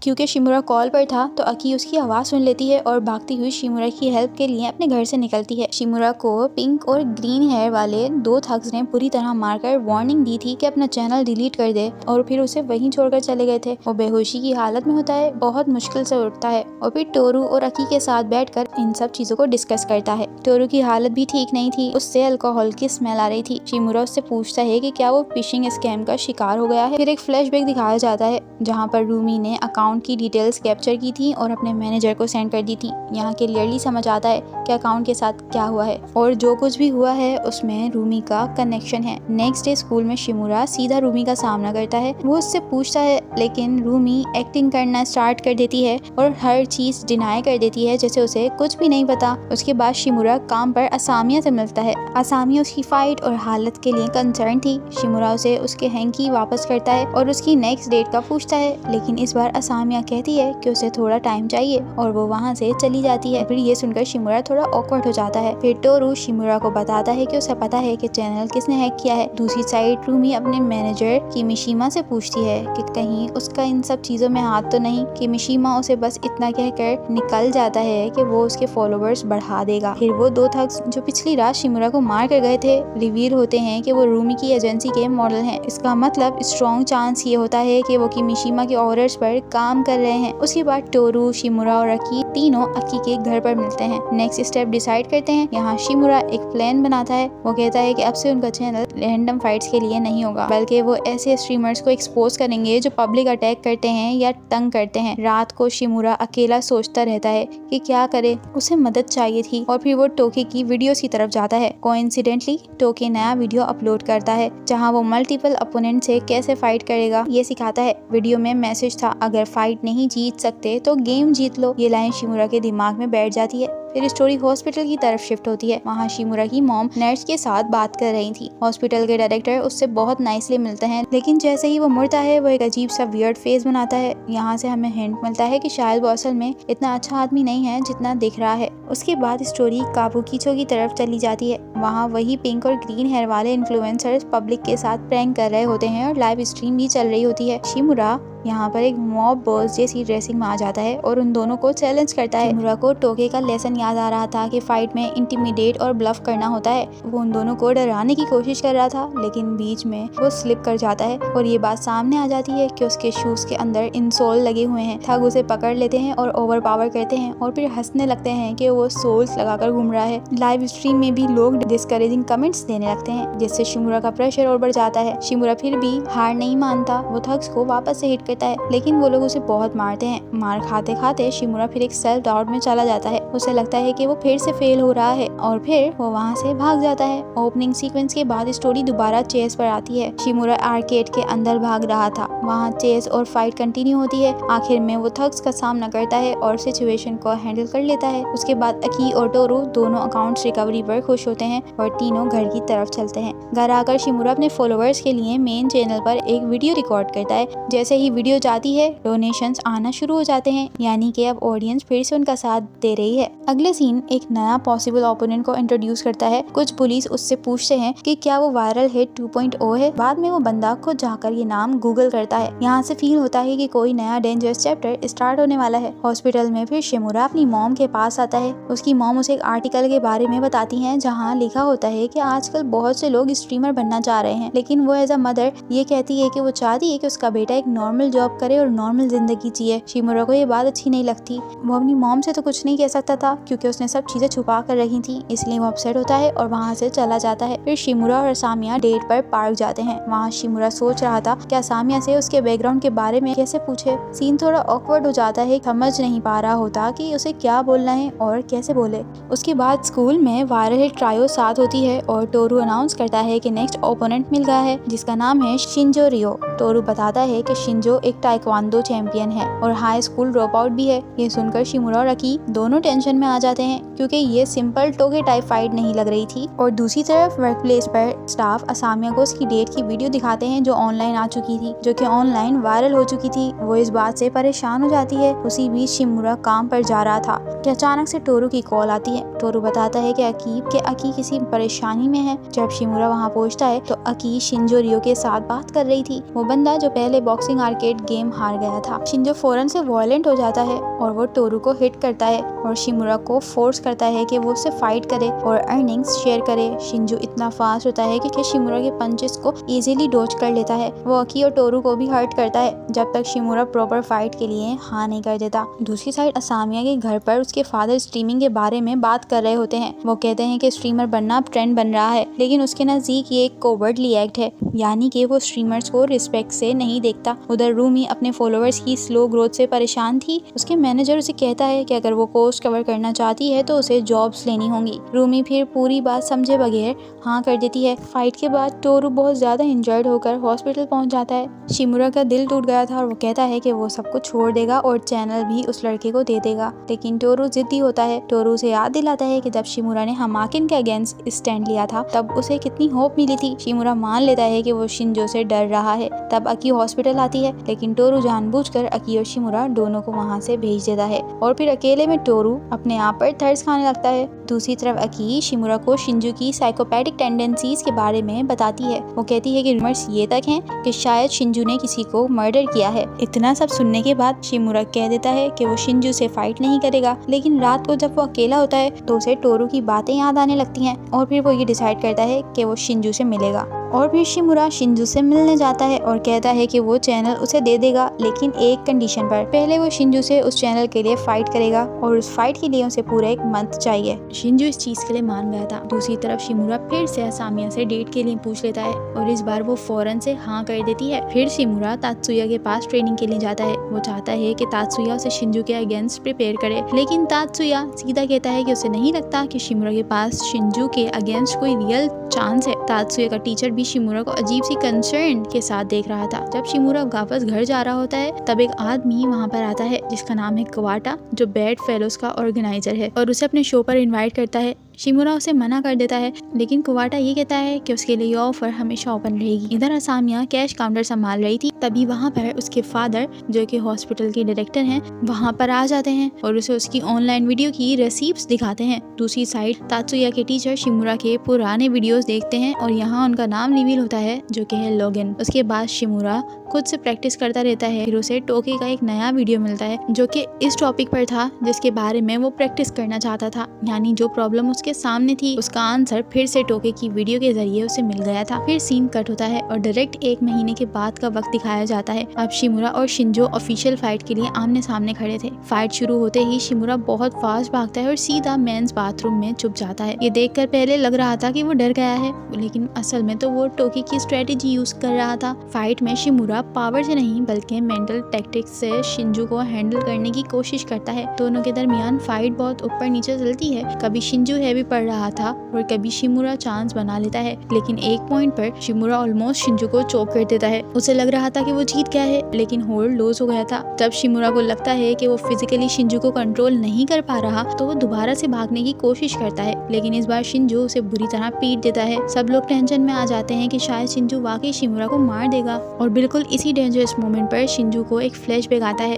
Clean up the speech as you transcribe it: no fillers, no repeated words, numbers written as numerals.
क्योंकि शिमुरा कॉल पर था तो अकी उसकी आवाज सुन लेती है और भागती हुई शिमुरा की हेल्प के लिए अपने घर से निकलती है। शिमुरा को पिंक और ग्रीन हेयर वाले दो थग्स ने बुरी तरह मारकर वार्निंग दी थी कि अपना चैनल डिलीट कर दे और फिर उसे वहीं छोड़कर चले गए थे। वो बेहोशी की हालत में होता है, बहुत मुश्किल से उठता है और फिर टोरू और अकी के साथ बैठकर इन सब चीजों को डिस्कस करता है। टोरू की हालत भी ठीक नहीं थी, उससे अल्कोहल की स्मेल आ रही थी। शिमुरा उससे पूछता है कि क्या वो फिशिंग स्कैम का शिकार हो गया है। फिर एक फ्लैशबैक दिखाया जाता है जहाँ पर रूमी ने अकाउंट की डिटेल्स कैप्चर की थी और अपने मैनेजर को सेंड कर दी थी। यहाँ क्लियरली समझ आता है कि अकाउंट के साथ क्या हुआ है और जो कुछ भी हुआ है उसमें रूमी का कनेक्शन है। नेक्स्ट डे स्कूल में शिमुरा सीधा रूमी का सामना करता है। वो उससे पूछता है लेकिन रूमी एक्टिंग करना स्टार्ट कर देती है और हर चीज डिनाई कर देती है जैसे उसे कुछ भी नहीं पता। उसके बाद शिमुरा काम पर असामिया से मिलता है। असामिया उसकी फाइट और हालत के लिए कंसर्न थी। शिमुरा उसे उसके हैंकी वापस करता है और उसकी नेक्स्ट डेट का पूछता है, लेकिन इस बार असामिया कहती है कि उसे थोड़ा टाइम चाहिए और वो वहाँ से चली जाती है। फिर ये सुनकर शिमुरा थोड़ा ऑकवर्ड हो जाता है। फिर टोरू शिमुरा को बताता है कि उसे पता है कि चैनल किसने हैक किया है। दूसरी साइड रूमी अपने मैनेजर किमिशिमा से पूछती है कि कहीं उसका इन सब चीजों में हाथ तो नहीं। किमिशिमा उसे बस इतना कहकर निकल जाता है कि वो उसके फॉलोवर्स बढ़ा देगा। फिर वो दो थग्स जो पिछली रात शिमुरा को मार कर गए थे रिवील होते हैं कि वो रूमी की एजेंसी के मॉडल हैं। इसका मतलब स्ट्रॉन्ग चांस ये होता है कि वो किमिशिमा के ऑर्डर्स पर काम कर रहे हैं। उसके बाद टोरू, शिमुरा और अकी तीनों अकी के घर पर मिलते हैं। नेक्स्ट स्टेप डिसाइड करते हैं। यहाँ शिमुरा एक प्लान बनाता है। वो कहता है कि अब से उनका चैनल रैंडम फाइट्स के लिए नहीं होगा, बल्कि वो ऐसे स्ट्रीमर्स को एक्सपोज करेंगे जो पब्लिक अटैक करते हैं या तंग करते हैं। रात को शिमुरा अकेला सोचता रहता है कि क्या करे, उसे मदद चाहिए थी और फिर वो टोके की वीडियोस की तरफ जाता है। कोइंसिडेंटली टोके नया वीडियो अपलोड करता है जहाँ वो मल्टीपल अपोनेंट से कैसे फाइट करेगा ये सिखाता है। वीडियो में मैसेज था, अगर फाइट नहीं जीत सकते तो गेम जीत लो। ये लाइन शिमुरा के दिमाग में बैठ जाती है। फिर स्टोरी हॉस्पिटल की तरफ शिफ्ट होती है। वहाँ शिमुरा की मॉम नर्स के साथ बात कर रही थी। हॉस्पिटल के डायरेक्टर उससे बहुत नाइसली मिलते हैं, लेकिन जैसे ही वो मुड़ता है वो एक अजीब सा वियर्ड फेस बनाता है। यहाँ से हमें हिंट मिलता है कि शायद वो असल में इतना अच्छा आदमी नहीं है जितना दिख रहा है। उसके बाद स्टोरी काबुकीचो की तरफ चली जाती है। वहाँ वही पिंक और ग्रीन हेयर वाले इन्फ्लुएंसर्स पब्लिक के साथ प्रैंक कर रहे होते हैं और लाइव स्ट्रीम भी चल रही होती है। शिमुरा यहाँ पर एक मॉब बॉस जैसी ड्रेसिंग में आ जाता है और उन दोनों को चैलेंज करता है। शिमुरा को टोके का लेसन याद आ रहा था कि फाइट में इंटिमिडेट और ब्लफ करना होता है। वो उन दोनों को डराने की कोशिश कर रहा था, लेकिन बीच में वो स्लिप कर जाता है और ये बात सामने आ जाती है कि उसके शूज के अंदर इंसोल लगे हुए हैं। ठग उसे पकड़ लेते हैं और ओवर पावर करते हैं और फिर हंसने लगते हैं कि वो सोल्स लगाकर घूम रहा है। लाइव स्ट्रीम में भी लोग डिस्करेजिंग कमेंट्स देने लगते हैं, जिससे शिमुरा का प्रेशर और बढ़ जाता है। शिमुरा फिर भी हार नहीं मानता। वो थग्स को वापस से हिट करता है, लेकिन वो लोग उसे बहुत मारते हैं। मार खाते खाते शिमुरा फिर एक सेल्फ डाउट में चला जाता है। उसे लगता है कि वो फिर से फेल हो रहा है और फिर वो वहाँ से भाग जाता है। ओपनिंग सीक्वेंस के बाद स्टोरी दोबारा चेस पर आती है। शिमुरा आर्केड के अंदर भाग रहा था। वहाँ चेस और फाइट कंटिन्यू होती है। आखिर में वो थग्स का सामना करता है और सिचुएशन को हैंडल कर लेता है। उसके बाद अकी और टोरू दोनों अकाउंट्स रिकवरी पर खुश होते हैं और तीनों घर की तरफ चलते हैं। घर आकर शिमुरा अपने फॉलोअर्स के लिए मेन चैनल पर एक वीडियो रिकॉर्ड करता है। जैसे ही वीडियो जाती है डोनेशंस आना शुरू हो जाते हैं, यानी कि अब ऑडियंस फिर से उनका साथ दे रही है। अगले सीन एक नया पॉसिबल ओपोनेंट को इंट्रोड्यूस करता है। कुछ पुलिस उससे पूछते हैं कि क्या वो वायरल हिट 2.0 है। बाद में वो बंदा खुद जाकर ये नाम गूगल करता है। यहाँ से फील होता है कि कोई नया डेंजरस चैप्टर स्टार्ट होने वाला है। हॉस्पिटल में फिर शिमुरा अपनी मॉम के पास आता है। उसकी मॉम उसे एक आर्टिकल के बारे में बताती है जहाँ लिखा होता है कि आजकल बहुत से लोग स्ट्रीमर बनना चाह रहे हैं, लेकिन वो एज अ मदर ये कहती है कि वो चाहती है कि उसका बेटा एक नॉर्मल जॉब करे और नॉर्मल जिंदगी जिए। शिमुरा को ये बात अच्छी नहीं लगती। वो अपनी मॉम से तो कुछ नहीं कह सकता था क्योंकि उसने सब चीजें छुपा कर रखी थी, इसलिए वो अपसेट होता है और वहाँ से चला जाता है। फिर शिमुरा और असामिया डेट पर पार्क जाते हैं। वहाँ शिमुरा सोच रहा था कि असामिया से उसके बैकग्राउंड के बारे में कैसे पूछे। सीन थोड़ा ऑकवर्ड हो जाता है, समझ नहीं पा रहा होता कि उसे क्या बोलना है और कैसे बोले। उसके बाद स्कूल में वायरल हिट ट्रायो साथ होती है और टोरू अनाउंस करता है कि नेक्स्ट ओपोनेंट मिल गया है जिसका नाम है शिंजो रियो। टोरू बताता है कि शिंजो एक ताइक्वांडो चैंपियन है और हाई स्कूल ड्रॉप आउट भी है। ये सुनकर शिमुरा और अकी दोनों टेंशन में आ आ जाते हैं क्योंकि ये सिंपल टोके टाइप फाइट नहीं लग रही थी। और दूसरी तरफ वर्क प्लेस पर स्टाफ असामिया को उसकी डेट की वीडियो दिखाते हैं जो ऑनलाइन आ चुकी थी, जो कि ऑनलाइन वायरल हो चुकी थी। वो इस बात से परेशान हो जाती है। उसी बीच शिमुरा काम पर जा रहा था कि अचानक से टोरू की कॉल आती है। टोरू बताता है कि अकी किसी परेशानी में है। जब शिमुरा वहाँ पहुँचता है तो अकी शिंजो रियो के साथ बात कर रही थी, वो बंदा जो पहले बॉक्सिंग आर्केड गेम हार गया था। शिंजो फौरन से वायलेंट हो जाता है और वो टोरू को हिट करता है और शिमुरा को फोर्स करता है कि वो उससे फाइट करे और अर्निंग्स शेयर करे। शिंजो इतना फास्ट होता है कि शिमुरा के पंचेस को इजीली डॉज कर लेता है। वो अकी और टोरू को भी हर्ट करता है जब तक शिमुरा प्रॉपर फाइट के लिए हाँ नहीं कर देता। दूसरी साइड असामिया के घर पर उसके फादर स्ट्रीमिंग के बारे में बात कर रहे होते हैं। वो कहते हैं कि स्ट्रीमर बनना ट्रेंड बन रहा है, लेकिन उसके नजदीक ये एक कोवर्डली एक्ट है, यानी कि वो स्ट्रीमर्स को रिस्पेक्ट से नहीं देखता। उधर रूमी अपने फॉलोअर्स की स्लो ग्रोथ से परेशान थी। उसके मैनेजर उसे कहता है कि अगर वो कोस्ट कवर करना चाहती है तो उसे जॉब्स लेनी होंगी। रूमी फिर पूरी बात समझे बगैर हाँ कर देती है। फाइट के बाद टोरू बहुत ज्यादा इंजर्ड होकर हॉस्पिटल पहुंच जाता है। शिमुरा का दिल टूट गया था और वो कहता है कि वो सब कुछ छोड़ देगा और चैनल भी उस लड़के को दे देगा, लेकिन टोरू जिद्दी होता है। टोरू उसे याद दिलाता है कि जब शिमुरा ने हमाकिन के अगेंस्ट स्टैंड लिया था तब उसे कितनी होप मिली थी। शिमुरा मान लेता है कि वो शिंजो से डर रहा है। तब अकी हॉस्पिटल आती है, लेकिन टोरू जानबूझकर अकी और शिमुरा दोनों को वहाँ से भेज देता है और फिर अकेले में टोरू अपने आप पर थर्स खाने लगता है। दूसरी तरफ अकी शिमुरा को शिंजो की साइकोपैथिक टेंडेंसीज के बारे में बताती है। वो कहती है कि रूमर्स ये तक हैं कि शायद शिंजो ने किसी को मर्डर किया है। इतना सब सुनने के बाद शिमुरा कह देता है कि वो शिंजो से फाइट नहीं करेगा, लेकिन रात को जब वो अकेला होता है तो उसे टोरू की बातें याद आने लगती हैं और फिर वो ये डिसाइड करता है कि वो शिंजो से मिलेगा। और फिर शिमुरा शिंजो से मिलने जाता है और कहता है कि वो चैनल उसे दे देगा, लेकिन एक कंडीशन पर। पहले वो शिंजो से उस चैनल के लिए फाइट करेगा और उस फाइट के लिए उसे पूरा 1 मंथ चाहिए। शिंजो इस चीज के लिए मान गया था। दूसरी तरफ शिमुरा फिर से असामिया से डेट के लिए पूछ लेता है और इस बार वो फौरन से हाँ कर देती है। फिर शिमुरा तात्सुया के पास ट्रेनिंग के लिए जाता है। वो चाहता है कि तात्सुया उसे शिंजो के अगेंस्ट प्रिपेयर करे, लेकिन तात्सुया सीधा कहता है कि उसे नहीं लगता कि शिमुरा के पास शिंजो के अगेंस्ट कोई रियल चांस है। तात्सुया का टीचर भी शिमुरा को अजीब सी कंसर्न के साथ देख रहा था। जब शिमुरा वापस घर जा रहा होता है तब एक आदमी वहाँ पर आता है जिसका नाम है कवाटा, जो बैड फेलोज का ऑर्गेनाइजर है और उसे अपने शो पर इनवाइट करता है। शिमुरा उसे मना कर देता है, लेकिन कुवाटा ये कहता है कि उसके लिए ये ऑफर हमेशा ओपन रहेगी। इधर असामिया कैश काउंटर संभाल रही थी, तभी वहाँ पर उसके फादर जो कि हॉस्पिटल के डायरेक्टर हैं वहाँ पर आ जाते हैं और उसे उसकी ऑनलाइन वीडियो की रेसिप्ट्स दिखाते हैं। दूसरी साइड तात्सुया के टीचर शिमुरा के पुराने वीडियोस देखते हैं और यहाँ उनका नाम रिवील होता है जो कि है लॉगिन। उसके बाद शिमुरा खुद से प्रैक्टिस करता रहता है। फिर उसे टोके का एक नया वीडियो मिलता है जो कि इस टॉपिक पर था जिसके बारे में वो प्रैक्टिस करना चाहता था, यानी जो प्रॉब्लम उसके सामने थी उसका आंसर फिर से टोके की वीडियो के जरिए उसे मिल गया था। फिर सीन कट होता है और डायरेक्ट 1 महीने के बाद का वक्त दिखाया जाता है। अब शिमुरा और शिंजो ऑफिशियल फाइट के लिए आमने सामने खड़े थे। फाइट शुरू होते ही शिमुरा बहुत फास्ट भागता है और सीधा मेंस बाथरूम में छुप जाता है। ये देखकर पहले लग रहा था कि वो डर गया है, लेकिन असल में तो वो टोके की स्ट्रेटेजी यूज कर रहा था। फाइट में शिमुरा पावर से नहीं बल्कि मेंटल टैक्टिक्स से शिंजो को हैंडल करने की कोशिश करता है। दोनों के दरमियान फाइट बहुत ऊपर नीचे चलती है। कभी शिंजो हैवी पड़ रहा था और कभी शिमुरा चांस बना लेता है, लेकिन एक पॉइंट पर शिमुरा ऑलमोस्ट शिंजो को चोक कर देता है। उसे लग रहा था कि वो जीत गया है, लेकिन होल्ड लूज हो गया था। जब शिमुरा को लगता है कि वो फिजिकली शिंजो को कंट्रोल नहीं कर पा रहा तो वो दोबारा से भागने की कोशिश करता है, लेकिन इस बार शिंजो उसे बुरी तरह पीट देता है। सब लोग टेंशन में आ जाते हैं कि शायद शिंजो वाकई शिमुरा को मार देगा और बिल्कुल इसी डेंजरस मोमेंट पर शिंजो को एक फ्लैशबैक आता है।